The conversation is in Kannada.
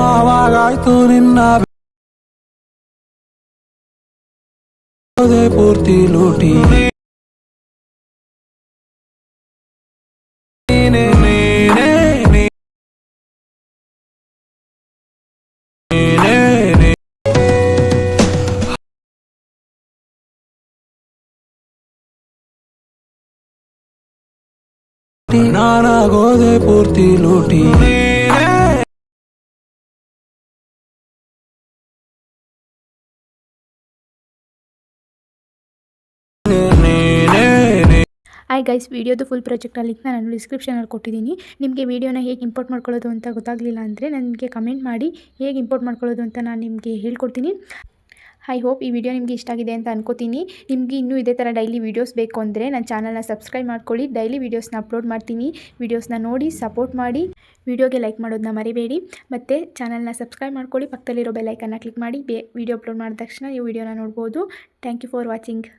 ಆವಾಗಾಯ್ತು ನಿನ್ನ ಪೂರ್ತಿ ಲೂಟಿ ನಾನಾಗೋದೆ ಪೂರ್ತಿ ಲೂಟಿ ಹಾಯ್ ಗೈಸ್, ವಿಡಿಯೋದು ಫುಲ್ ಪ್ರಾಜೆಕ್ಟ್ ಲಿಂಕ್ನ ನಾನು ಡಿಸ್ಕ್ರಿಪ್ಷನಲ್ಲಿ ಕೊಟ್ಟಿದ್ದೀನಿ. ನಿಮಗೆ ವಿಡಿಯೋನ ಹೇಗೆ ಇಂಪೋರ್ಟ್ ಮಾಡ್ಕೊಳ್ಳೋದು ಅಂತ ಗೊತ್ತಾಗಲಿಲ್ಲ ಅಂದರೆ ನನಗೆ ಕಮೆಂಟ್ ಮಾಡಿ, ಹೇಗೆ ಇಂಪೋರ್ಟ್ ಮಾಡ್ಕೊಳ್ಳೋದು ಅಂತ ನಾನು ನಿಮಗೆ ಹೇಳ್ಕೊಡ್ತೀನಿ. ಐ ಹೋಪ್ ಈ ವಿಡಿಯೋ ನಿಮಗೆ ಇಷ್ಟ ಆಗಿದೆ ಅಂತ ಅನ್ಕೋತೀನಿ. ನಿಮಗೆ ಇನ್ನೂ ಇದೇ ಥರ ಡೈಲಿ ವೀಡಿಯೋಸ್ ಬೇಕು ಅಂದರೆ ನನ್ನ ಚಾನಲ್ನ ಸಬ್ಸ್ಕ್ರೈಬ್ ಮಾಡ್ಕೊಳ್ಳಿ. ಡೈಲಿ ವೀಡಿಯೋಸ್ನ ಅಪ್ಲೋಡ್ ಮಾಡ್ತೀನಿ. ವೀಡಿಯೋಸ್ನ ನೋಡಿ ಸಪೋರ್ಟ್ ಮಾಡಿ. ವಿಡಿಯೋಗೆ ಲೈಕ್ ಮಾಡೋದನ್ನ ಮರಿಬೇಡಿ. ಮತ್ತು ಚಾನಲ್ನ ಸಬ್ಸ್ಕ್ರೈಬ್ ಮಾಡ್ಕೊಳ್ಳಿ. ಪಕ್ಕದಲ್ಲಿರೋ ಬೆಲ್ ಐಕನ್ನ ಕ್ಲಿಕ್ ಮಾಡಿ. ವಿಡಿಯೋ ಅಪ್ಲೋಡ್ ಮಾಡಿದ ತಕ್ಷಣ ಈ ವಿಡಿಯೋನ ನೋಡ್ಬೋದು. Thank you for watching.